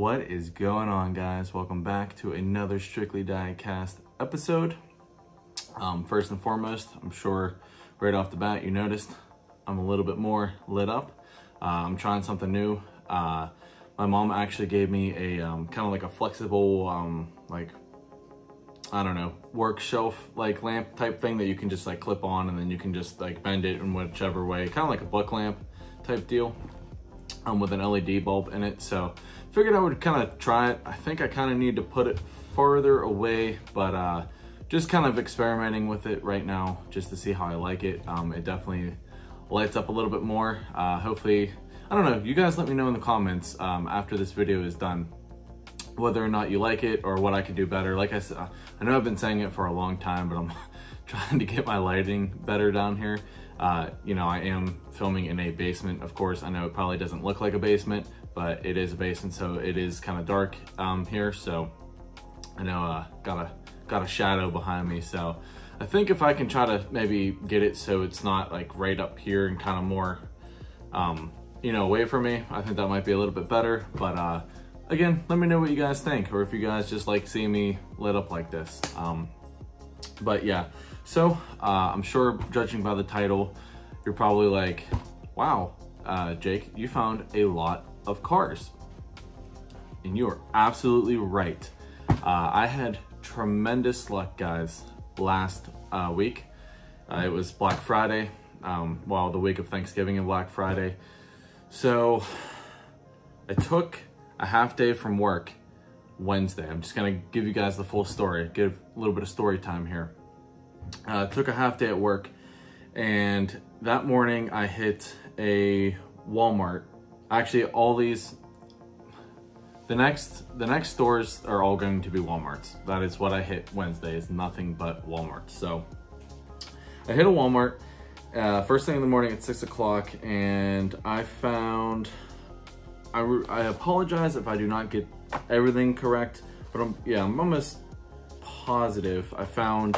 What is going on, guys? Welcome back to another Strictly Diecast episode. First and foremost, I'm sure right off the bat you noticed I'm a little bit more lit up. I'm trying something new. My mom actually gave me a kind of like a flexible, I don't know, work shelf like lamp type thing that you can just like clip on, and then you can just like bend it in whichever way, kind of like a book lamp type deal. With an LED bulb in it, so figured I would kind of try it. I think I kind of need to put it further away, but just kind of experimenting with it right now just to see how I like it. It definitely lights up a little bit more. Hopefully, I don't know, you guys let me know in the comments after this video is done whether or not you like it or what I could do better. Like I said, I know I've been saying it for a long time, but I'm trying to get my lighting better down here. You know, I am filming in a basement. Of course, I know it probably doesn't look like a basement, but it is a basement, so it is kind of dark here. So I know got a shadow behind me. So I think if I can try to maybe get it so it's not like right up here and kind of more, you know, away from me, I think that might be a little bit better. But again, let me know what you guys think, or if you guys just like seeing me lit up like this. But yeah, so I'm sure judging by the title, you're probably like, wow, Jake, you found a lot of cars. And you are absolutely right. I had tremendous luck, guys, last week. It was Black Friday, well, the week of Thanksgiving and Black Friday. So I took a half day from work Wednesday. I'm just gonna give you guys the full story, give a little bit of story time here. Took a half day at work, and that morning I hit a Walmart. Actually, all these, the next stores are all going to be Walmarts. That is what I hit Wednesday, is nothing but Walmart. So I hit a Walmart first thing in the morning at 6 o'clock, and I found, I apologize if I do not get everything correct, but I'm almost positive I found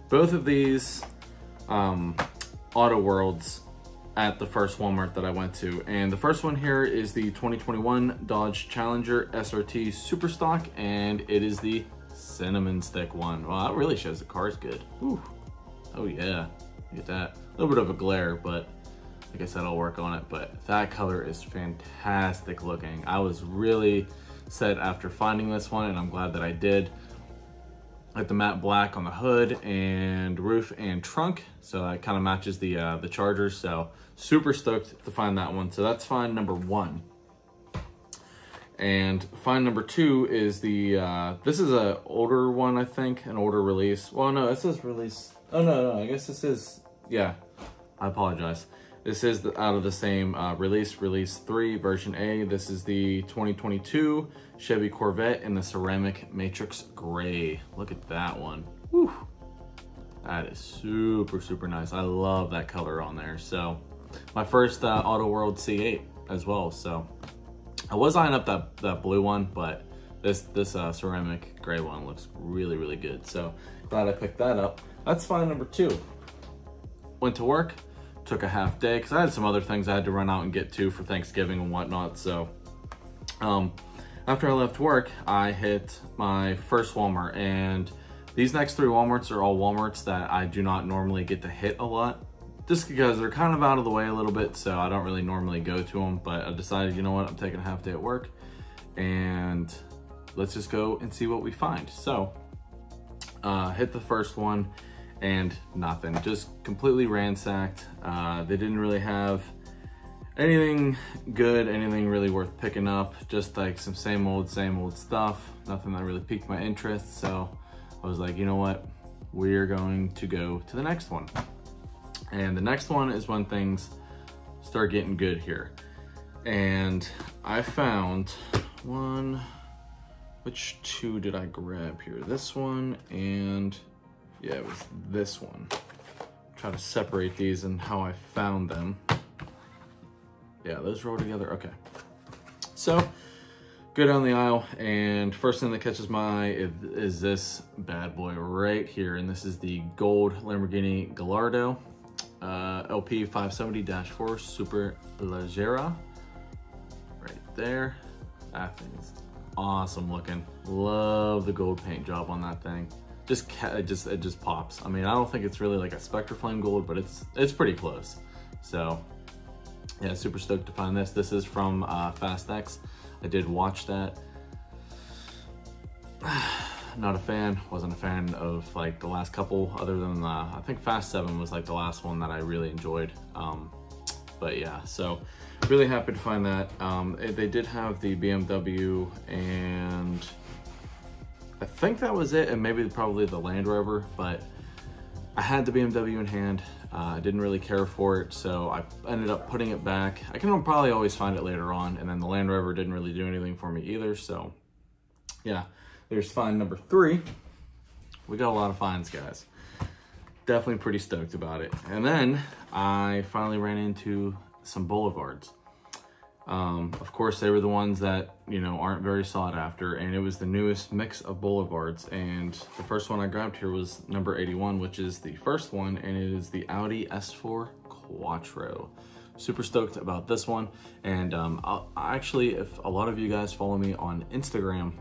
both of these Auto Worlds at the first Walmart that I went to. And the first one here is the 2021 Dodge Challenger SRT Super Stock, and it is the cinnamon stick one. Well, that really shows the car's good. Ooh. Oh yeah, look at that. A little bit of a glare, but like I said, I'll work on it. But that color is fantastic looking. I was really set after finding this one, and I'm glad that I did. Like the matte black on the hood and roof and trunk, so that kind of matches the Charger. So super stoked to find that one. So that's find number one. And find number two is the this is a older one, I think, an older release. Well, no, it says release. Oh no, I guess this is, yeah, I apologize. This is out of the same release 3, version A. This is the 2022 Chevy Corvette in the ceramic matrix gray. Look at that one. Whew. That is super, super nice. I love that color on there. So my first Auto World C8 as well. So I was eyeing up that blue one, but this ceramic gray one looks really, really good. So glad I picked that up. That's find number two. Went to work. Took a half day because I had some other things I had to run out and get to for Thanksgiving and whatnot. So after I left work, I hit my first Walmart, and these next three Walmarts are all Walmarts that I do not normally get to hit a lot, just because they're kind of out of the way a little bit, so I don't really normally go to them. But I decided, you know what, I'm taking a half day at work, and let's just go and see what we find. So hit the first one, and nothing, just completely ransacked. They didn't really have anything good, anything really worth picking up, just like some same old stuff, nothing that really piqued my interest. So I was like, you know what, we're going to go to the next one. And the next one is when things start getting good here. And I found one, which two did I grab here? This one, and yeah, it was this one. Try to separate these and how I found them. Yeah, those roll together, okay. So, go down the aisle, and first thing that catches my eye is this bad boy right here, and this is the gold Lamborghini Gallardo LP 570-4 Super Leggera. Right there. That thing is awesome looking. Love the gold paint job on that thing. It just pops. I mean, I don't think it's really like a Spectre Flame gold, but it's pretty close. So yeah, super stoked to find this. This is from Fast X. I did watch that. Not a fan, wasn't a fan of like the last couple, other than I think Fast 7 was like the last one that I really enjoyed. But yeah, so really happy to find that. They did have the BMW, and I think that was it, and maybe probably the Land Rover, but I had the BMW in hand. I didn't really care for it, so I ended up putting it back. I can probably always find it later on, and then the Land Rover didn't really do anything for me either, so yeah, there's find number 3. We got a lot of finds, guys. Definitely pretty stoked about it. And then I finally ran into some Boulevards. Of course, they were the ones that, you know, aren't very sought after, and it was the newest mix of Boulevards. And the first one I grabbed here was number 81, which is the first one, and it is the Audi S4 Quattro. Super stoked about this one. And actually, if a lot of you guys follow me on Instagram,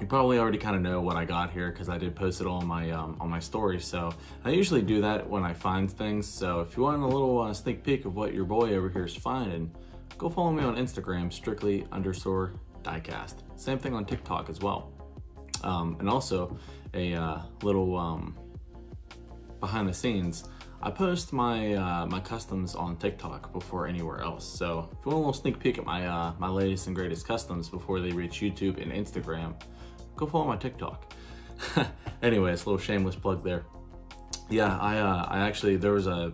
you probably already kind of know what I got here because I did post it on my story. So I usually do that when I find things. So if you want a little sneak peek of what your boy over here is finding, go follow me on Instagram, strictly_diecast. Same thing on TikTok as well. And also a little behind the scenes, I post my my customs on TikTok before anywhere else. So if you want a little sneak peek at my my latest and greatest customs before they reach YouTube and Instagram, go follow my TikTok. Anyways, a little shameless plug there. Yeah, I actually, there was the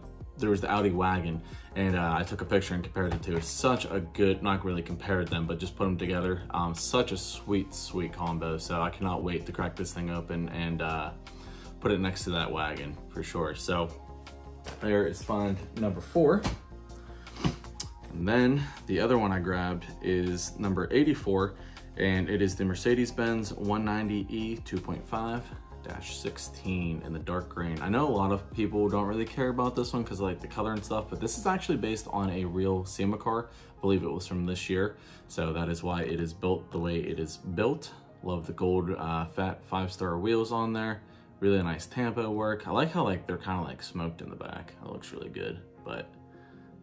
Audi wagon, and I took a picture and compared the two. It's such a good, not really compared them, but just put them together. Such a sweet combo. So I cannot wait to crack this thing open and put it next to that wagon for sure. So there is find number 4. And then the other one I grabbed is number 84, and it is the Mercedes-Benz 190E 2.5-16 in the dark green. I know a lot of people don't really care about this one because like the color and stuff, but this is actually based on a real SEMA car. I believe it was from this year. So that is why it is built the way it is built. Love the gold fat 5-star wheels on there. Really nice tampo work. I like how like they're kind of like smoked in the back. It looks really good. But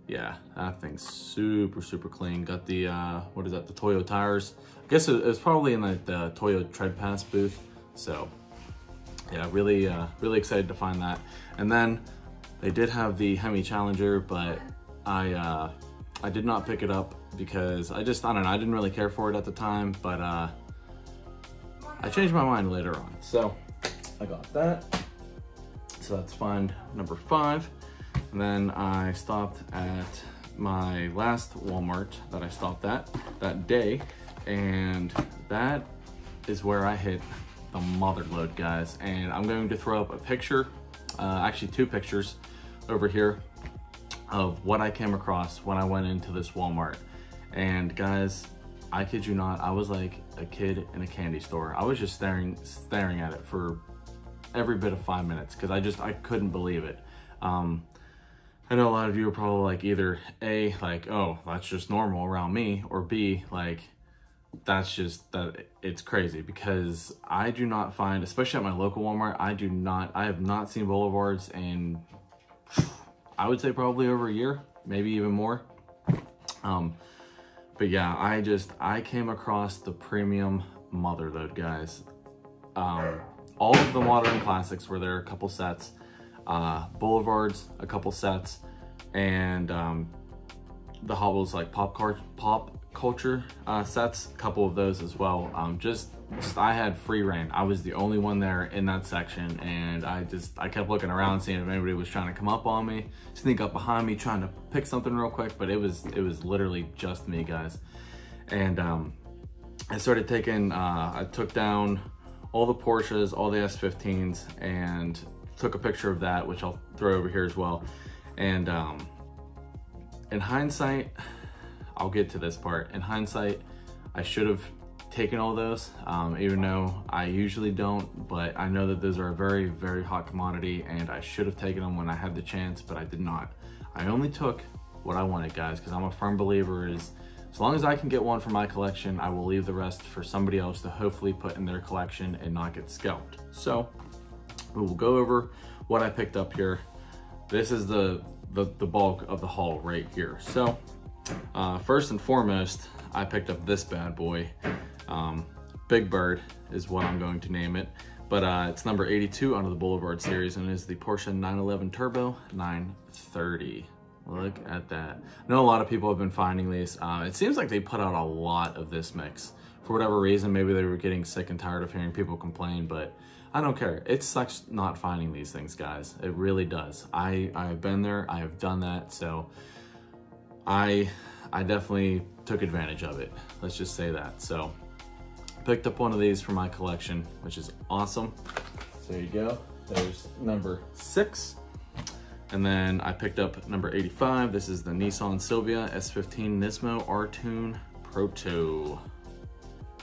yeah, that thing's super clean. Got the what is that, the Toyo tires. I guess it was probably in the Toyo Tread Pass booth. So yeah, really excited to find that. And then they did have the Hemi Challenger, but I did not pick it up because I don't know, I didn't really care for it at the time, but I changed my mind later on. So I got that. So that's find number 5. And then I stopped at my last Walmart that I stopped at that day, and that is where I hit the mother load, guys. And I'm going to throw up a picture, actually 2 pictures over here of what I came across when I went into this Walmart. And guys, I kid you not, I was like a kid in a candy store. I was just staring at it for every bit of 5 minutes because I couldn't believe it. I know a lot of you are probably like either A, like, oh, that's just normal around me, or B, like, that's just, that it's crazy because I do not find, especially at my local Walmart, I have not seen Boulevards in, I would say probably over a year, maybe even more. But yeah, I came across the premium mother load, guys. All of the modern classics were there, a couple sets. Boulevards, a couple sets, and the Hot Wheels like pop culture sets, a couple of those as well. Just I had free reign. I was the only one there in that section, and I kept looking around, seeing if anybody was trying to come up on me, sneak up behind me, trying to pick something real quick, but it was literally just me, guys. And I started taking, I took down all the Porsches, all the S15s, and took a picture of that, which I'll throw over here as well. And in hindsight, I'll get to this part. In hindsight, I should have taken all those, even though I usually don't, but I know that those are a very hot commodity, and I should have taken them when I had the chance, but I did not. I only took what I wanted, guys, because I'm a firm believer is as long as I can get one for my collection, I will leave the rest for somebody else to hopefully put in their collection and not get scalped. So we will go over what I picked up here. This is the bulk of the haul right here. So first and foremost, I picked up this bad boy. Big Bird is what I'm going to name it. But it's number 82 out of the Boulevard series, and it is the Porsche 911 Turbo 930. Look at that. I know a lot of people have been finding these. It seems like they put out a lot of this mix. For whatever reason, maybe they were getting sick and tired of hearing people complain, but I don't care. It sucks not finding these things, guys. It really does. I've been there, I have done that, so I definitely took advantage of it. Let's just say that. So picked up one of these for my collection, which is awesome. So there you go. There's number 6. And then I picked up number 85. This is the Nissan Silvia S15 Nismo R-Tune Proto.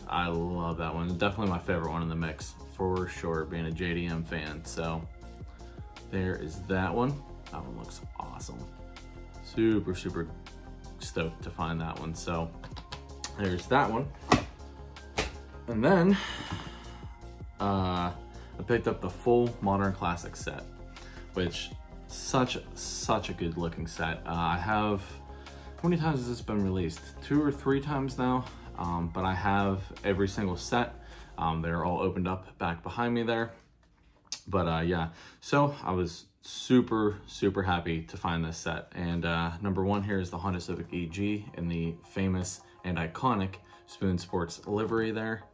I love that one. Definitely my favorite one in the mix, for sure, being a JDM fan. So there is that one. That one looks awesome. Super, super stoked to find that one. So there's that one. And then I picked up the full Modern Classic set, which such a good looking set. I have, how many times has this been released? 2 or 3 times now, but I have every single set. They're all opened up back behind me there. But yeah, so I was super happy to find this set. And number 1 here is the Honda Civic EG in the famous and iconic Spoon Sports livery there.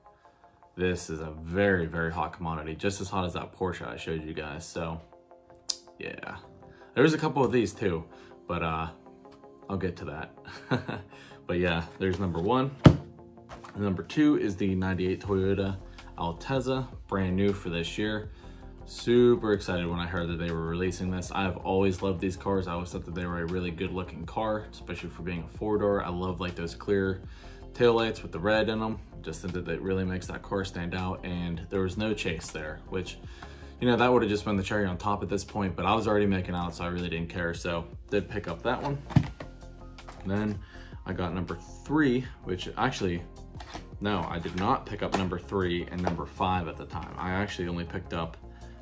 This is a very hot commodity, just as hot as that Porsche I showed you guys. So yeah, there's a couple of these too, but I'll get to that. But yeah, there's number 1. And number 2 is the 98 Toyota Altezza, brand new for this year. Super excited when I heard that they were releasing this. I've always loved these cars. I always thought that they were a really good looking car, especially for being a 4-door. I love like those clear taillights with the red in them. Just think that it really makes that car stand out, and there was no chase there, which, you know, that would have just been the cherry on top at this point, but I was already making out, so I really didn't care. So did pick up that one. And then I got number 3, which actually, no, I did not pick up number 3 and number 5 at the time. I actually only picked up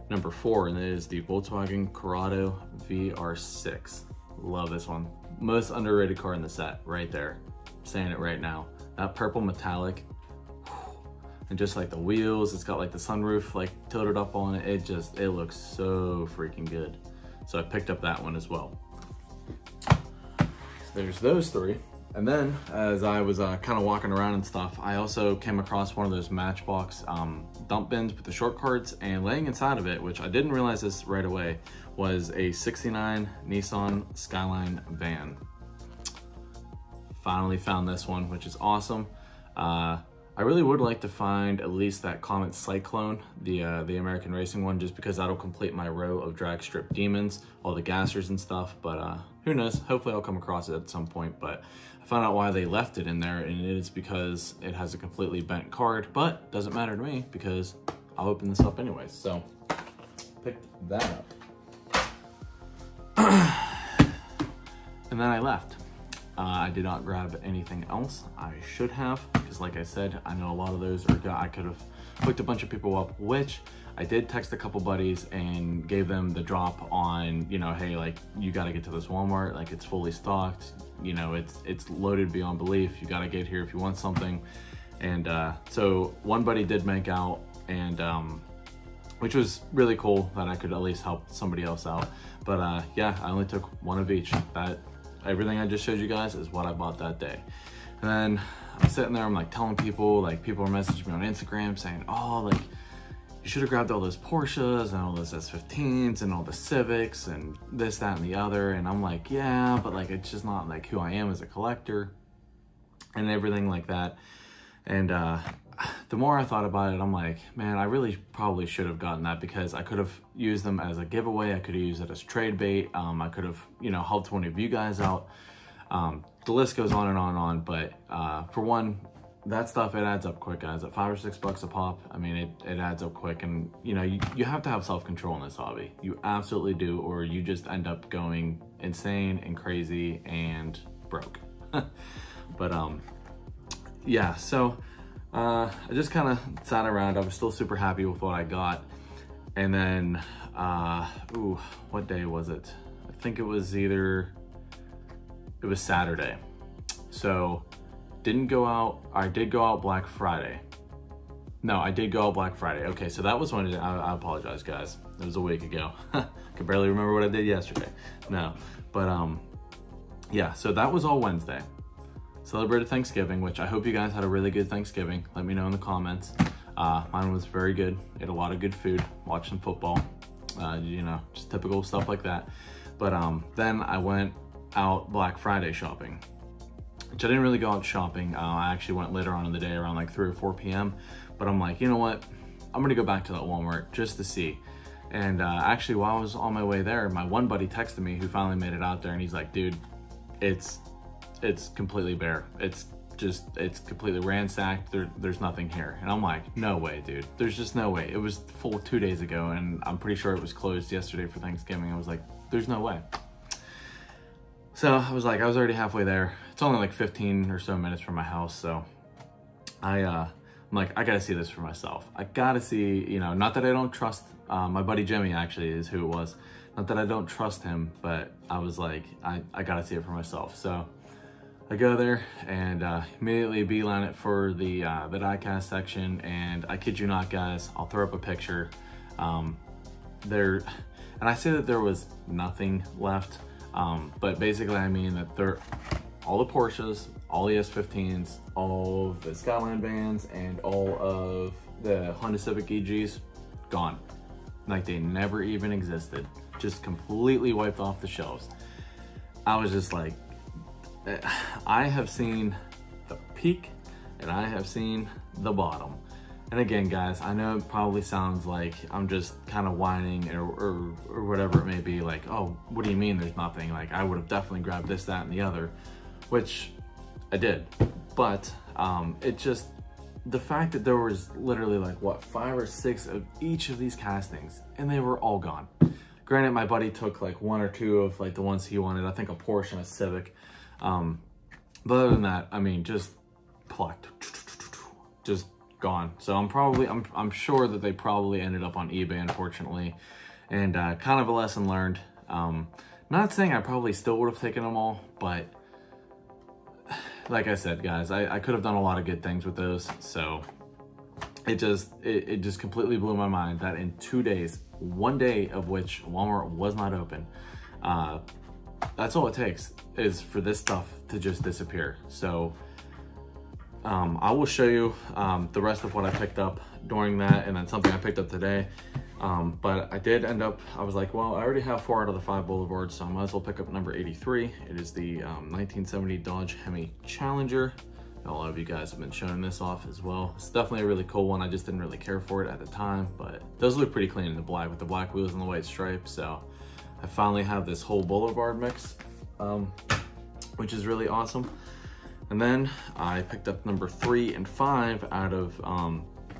number 4, and it is the Volkswagen Corrado VR6. Love this one. Most underrated car in the set, right there. I'm saying it right now. That purple metallic, and just like the wheels, it's got like the sunroof like tilted up on it. It looks so freaking good. So I picked up that one as well. So there's those 3. And then as I was kind of walking around and stuff, I also came across one of those Matchbox dump bins with the short cards, and laying inside of it, which I didn't realize this right away, was a 69 Nissan Skyline van. Finally found this one, which is awesome. I really would like to find at least that Comet Cyclone, the American racing one, just because that'll complete my row of drag strip demons, all the gassers and stuff. But who knows? Hopefully I'll come across it at some point. But I found out why they left it in there, and it is because it has a completely bent card. But doesn't matter to me because I'll open this up anyways. So picked that up, and then I left. I did not grab anything else. I should have, because like I said, I know a lot of those are, I could have hooked a bunch of people up, which I did text a couple buddies and gave them the drop on, you know, hey, like, you got to get to this Walmart, like, it's fully stocked, you know, it's loaded beyond belief, you got to get here if you want something. And so one buddy did make out, and which was really cool that I could at least help somebody else out. But yeah, I only took one of each. Everything I just showed you guys is what I bought that day. And then I'm sitting there, I'm like telling people, like, people are messaging me on Instagram saying, oh, like, you should have grabbed all those Porsches and all those S15s and all the Civics and this, that, and the other. And I'm like, yeah, but like, it's just not like who I am as a collector and everything like that. And the more I thought about it, I'm like, man, I really probably should have gotten that, because I could have used them as a giveaway. I could have used it as trade bait. I could have, you know, helped one of you guys out. The list goes on and on and on. But for one, that stuff, it adds up quick, guys. At $5 or $6 a pop, I mean, it adds up quick. And, you know, you have to have self-control in this hobby. You absolutely do, or you just end up going insane and crazy and broke. But yeah, so I just kind of sat around. I was still super happy with what I got. And then, ooh, what day was it? I think it was Saturday. So didn't go out, I did go out Black Friday. No, I did go out Black Friday. Okay, so that was when I apologize, guys. It was a week ago. I can barely remember what I did yesterday. No, but yeah, so that was all Wednesday. Celebrated Thanksgiving, which I hope you guys had a really good Thanksgiving. Let me know in the comments. Mine was very good. Ate a lot of good food, watched some football, you know, just typical stuff like that. But then I went out Black Friday shopping, which I didn't really go out shopping. I actually went later on in the day around like 3 or 4 p.m. But I'm like, you know what? I'm gonna go back to that Walmart just to see. And actually, while I was on my way there, my one buddy texted me who finally made it out there, and he's like, dude, it's completely bare. It's completely ransacked. There's nothing here. And I'm like, no way, dude. There's just no way. It was full 2 days ago, and I'm pretty sure it was closed yesterday for Thanksgiving. I was like, there's no way. So I was already halfway there. It's only like 15 or so minutes from my house. So I'm like, I gotta see this for myself. I gotta see, you know, not that I don't trust, my buddy Jimmy actually is who it was. Not that I don't trust him, but I was like, I gotta see it for myself. So I go there and immediately beeline it for the diecast section, and I kid you not, guys, I'll throw up a picture. And I say that there was nothing left, but basically I mean that all the Porsches, all the S15s, all of the Skyline vans, and all of the Honda Civic EGs, gone. Like they never even existed, just completely wiped off the shelves. I was just like, I have seen the peak and I have seen the bottom. And again, guys, I know it probably sounds like I'm just kind of whining or whatever it may be, like, oh, what do you mean there's nothing? Like, I would have definitely grabbed this, that, and the other, which I did. But the fact that there was literally like, what, 5 or 6 of each of these castings, and they were all gone. Granted, my buddy took like 1 or 2 of like the ones he wanted, I think a Porsche and a Civic. But other than that, I mean, just plucked, just gone. So I'm sure that they probably ended up on eBay, unfortunately, and kind of a lesson learned. Not saying I probably still would have taken them all, but like I said, guys, I could have done a lot of good things with those. So it just completely blew my mind that in 2 days, 1 day of which Walmart was not open, that's all it takes is for this stuff to just disappear. So I will show you the rest of what I picked up during that, and then something I picked up today. But I did end up, I was like, well, I already have 4 out of the 5 boulevards, so I might as well pick up number 83. It is the 1970 Dodge Hemi Challenger. A lot of you guys have been showing this off as well. It's definitely a really cool one. I just didn't really care for it at the time, but it does look pretty clean in the black with the black wheels and the white stripe. So I finally have this whole boulevard mix, which is really awesome. And then I picked up number 3 and 5 out of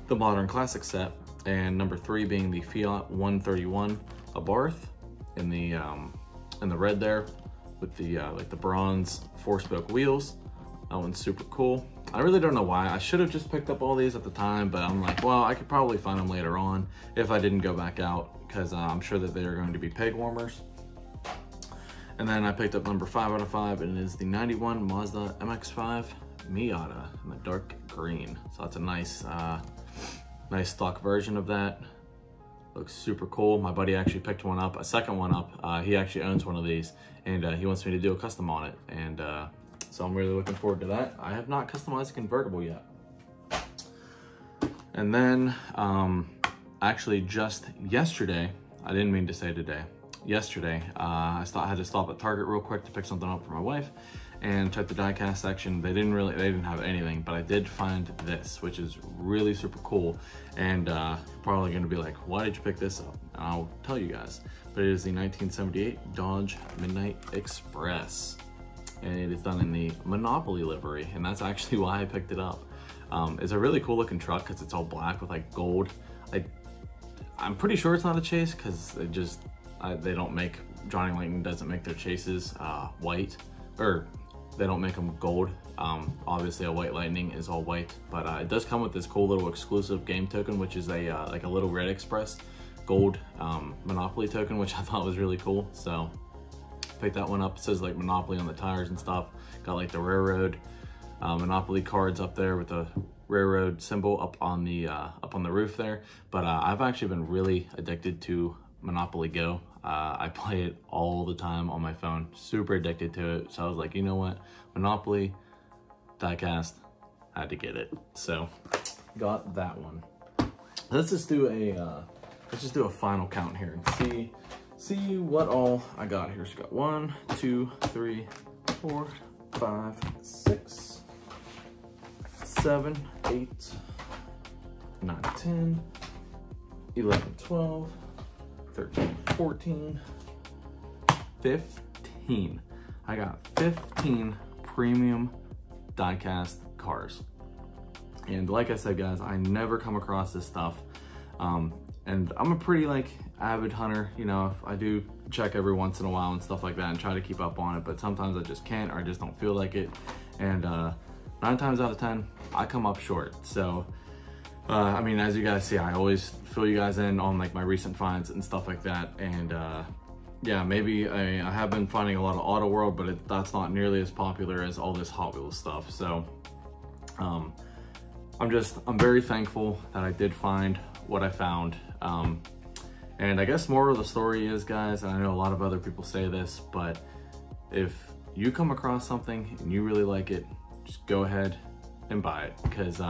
the Modern Classic set, and number 3 being the Fiat 131 Abarth in the red there with the like the bronze 4-spoke wheels. That one's super cool. I really don't know why. I should have just picked up all these at the time, but I'm like, well, I could probably find them later on if I didn't go back out, because I'm sure that they are going to be peg warmers. And then I picked up number 5 out of 5, and it is the 91 Mazda MX-5 Miata in the dark green. So that's a nice, nice stock version of that. Looks super cool. My buddy actually picked one up, a second one up. He actually owns one of these, and he wants me to do a custom on it. And so I'm really looking forward to that. I have not customized a convertible yet. And then actually just yesterday, I didn't mean to say today, yesterday, I had to stop at Target real quick to pick something up for my wife and check the diecast section. They didn't have anything, but I did find this, which is really super cool. And you're probably gonna be like, why did you pick this up? And I'll tell you guys, but it is the 1978 Dodge Midnight Express. And it is done in the Monopoly livery, and that's actually why I picked it up. It's a really cool looking truck because it's all black with like gold. I'm pretty sure it's not a chase because they don't make, Johnny Layton doesn't make their chases white, or they don't make them gold. Obviously a White Lightning is all white, but it does come with this cool little exclusive game token, which is a like a little Red Express gold Monopoly token, which I thought was really cool. So picked that one up. It says like Monopoly on the tires and stuff. Got like the railroad Monopoly cards up there with the railroad symbol up on the roof there. But I've actually been really addicted to Monopoly Go. I play it all the time on my phone, super addicted to it. So I was like, you know what, Monopoly, Diecast, had to get it. So got that one. Let's just do a final count here and see what all I got here. So got 1, 2, 3, 4, 5, 6, 7, 8, 9, 10, 11, 12, 13, 14, 15. I got 15 premium diecast cars. And like I said, guys, I never come across this stuff. And I'm a pretty like avid hunter, you know, I do check every once in a while and stuff like that and try to keep up on it, but sometimes I just can't, or I just don't feel like it. And 9 times out of 10, I come up short. So I mean, as you guys see, I always fill you guys in on like my recent finds and stuff like that. And yeah, maybe I have been finding a lot of Auto World, but that's not nearly as popular as all this Hot Wheels stuff. So I'm very thankful that I did find what I found. And I guess moral of the story is, guys, and I know a lot of other people say this, but if you come across something and you really like it, just go ahead and buy it, because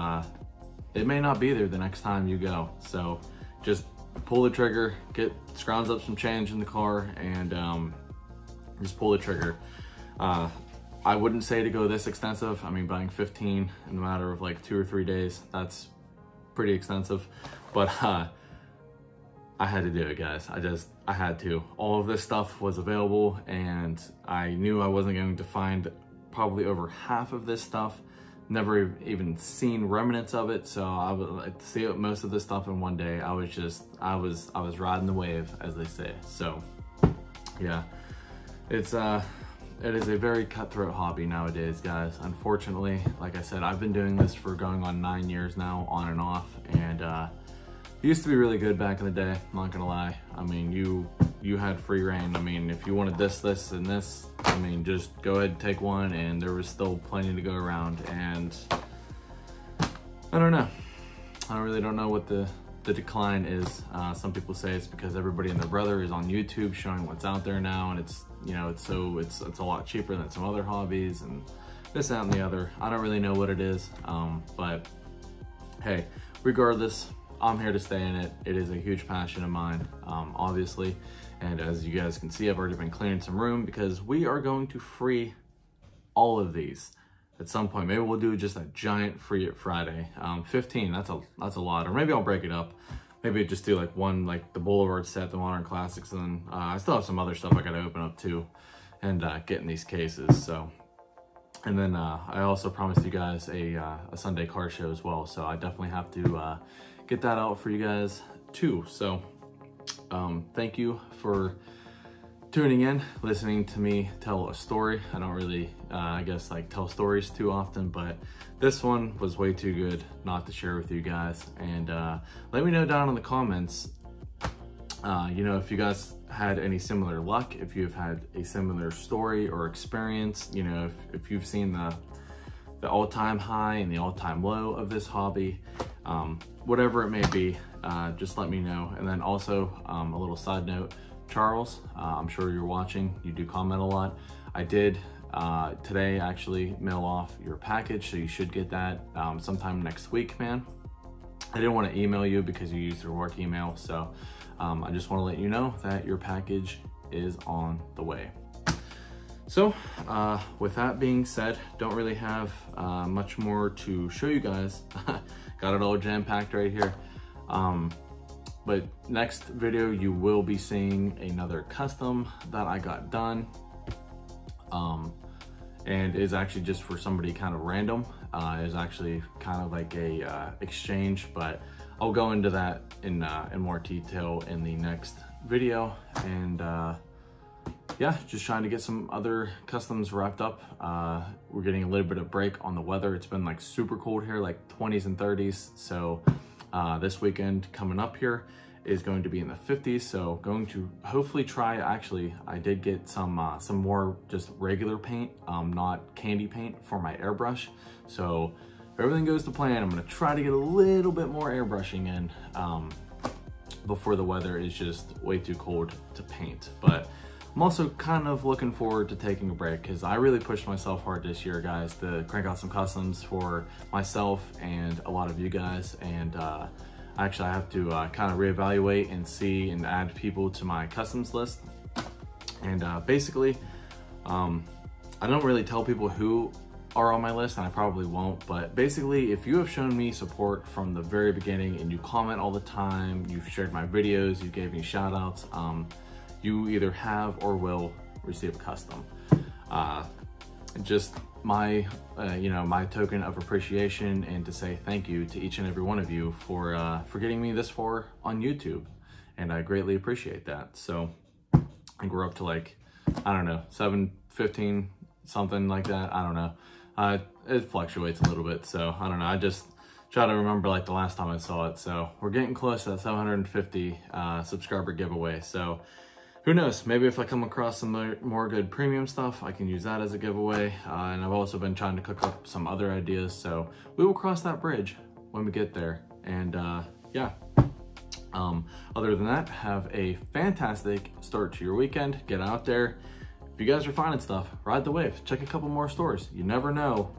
it may not be there the next time you go. So just pull the trigger, scrounge up some change in the car, and just pull the trigger. I wouldn't say to go this extensive. I mean, buying 15 in a matter of like 2 or 3 days, that's pretty extensive, but I had to do it, guys. I had to. All of this stuff was available, and I knew I wasn't going to find probably over half of this stuff. Never even seen remnants of it, so I would like to see most of this stuff in one day. I was riding the wave, as they say. So yeah, it is a very cutthroat hobby nowadays, guys. Unfortunately, like I said, I've been doing this for going on 9 years now, on and off, and it used to be really good back in the day, not gonna lie. I mean, you had free reign. I mean, if you wanted this, and this, I mean, just go ahead and take one, and there was still plenty to go around. And I don't know. I really don't know what the decline is. Some people say it's because everybody and their brother is on YouTube showing what's out there now, and it's, you know, it's a lot cheaper than some other hobbies, and this, that, and the other. I don't really know what it is, but hey, regardless, I'm here to stay in it. It is a huge passion of mine, obviously. And as you guys can see, I've already been clearing some room because we are going to free all of these at some point. Maybe we'll do just a giant Free It Friday. 15, that's a lot. Or maybe I'll break it up. Maybe just do like one, like the Boulevard set, the Modern Classics, and then I still have some other stuff I gotta open up too and get in these cases. So, and then I also promised you guys a Sunday car show as well. So I definitely have to get that out for you guys too. So thank you for tuning in, listening to me tell a story. I don't really, I guess, like tell stories too often, but this one was way too good not to share with you guys. And let me know down in the comments, you know, if you guys had any similar luck, if you've had a similar story or experience, you know, if you've seen the all-time high and the all-time low of this hobby, whatever it may be, just let me know. And then also a little side note, Charles, I'm sure you're watching, you do comment a lot. I did today actually mail off your package, so you should get that sometime next week, man. I didn't want to email you because you used your work email, so I just want to let you know that your package is on the way. So with that being said, don't really have much more to show you guys. Got it all jam-packed right here. But next video, you will be seeing another custom that I got done. And is actually just for somebody kind of random. Is actually kind of like a exchange, but I'll go into that in more detail in the next video. And yeah, just trying to get some other customs wrapped up. We're getting a little bit of break on the weather. It's been like super cold here, like 20s and 30s. So this weekend coming up here is going to be in the 50s. So going to hopefully try, actually, I did get some more just regular paint, not candy paint for my airbrush. So if everything goes to plan, I'm gonna try to get a little bit more airbrushing in before the weather is just way too cold to paint. But I'm also kind of looking forward to taking a break because I really pushed myself hard this year, guys, to crank out some customs for myself and a lot of you guys. And actually I have to kind of reevaluate and see and add people to my customs list. And basically, I don't really tell people who are on my list, and I probably won't, but basically if you have shown me support from the very beginning and you comment all the time, you've shared my videos, you gave me shout outs, you either have or will receive a custom. Just my, my token of appreciation and to say thank you to each and every one of you for getting me this far on YouTube. And I greatly appreciate that. So I think we're up to like, I don't know, 715, something like that. I don't know. It fluctuates a little bit. So I don't know. I just try to remember like the last time I saw it. So we're getting close to that 750 subscriber giveaway. So who knows, maybe if I come across some more good premium stuff, I can use that as a giveaway. And I've also been trying to cook up some other ideas, so we will cross that bridge when we get there. And yeah, other than that, have a fantastic start to your weekend. Get out there. If you guys are finding stuff, ride the wave. Check a couple more stores. You never know,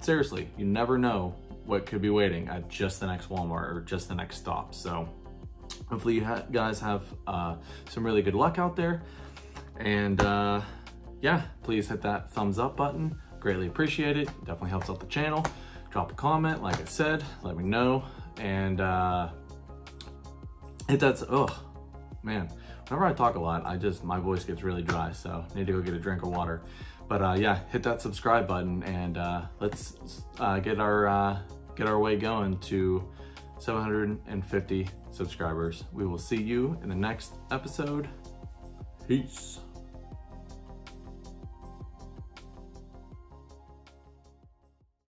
seriously, you never know what could be waiting at just the next Walmart or just the next stop. So hopefully you guys have some really good luck out there. And yeah, please hit that thumbs up button. Greatly appreciate it. Definitely helps out the channel. Drop a comment, like I said, let me know. And hit that, oh man, whenever I talk a lot, my voice gets really dry, so I need to go get a drink of water. But yeah, hit that subscribe button and let's get our way going to 750 subscribers. We will see you in the next episode. Peace.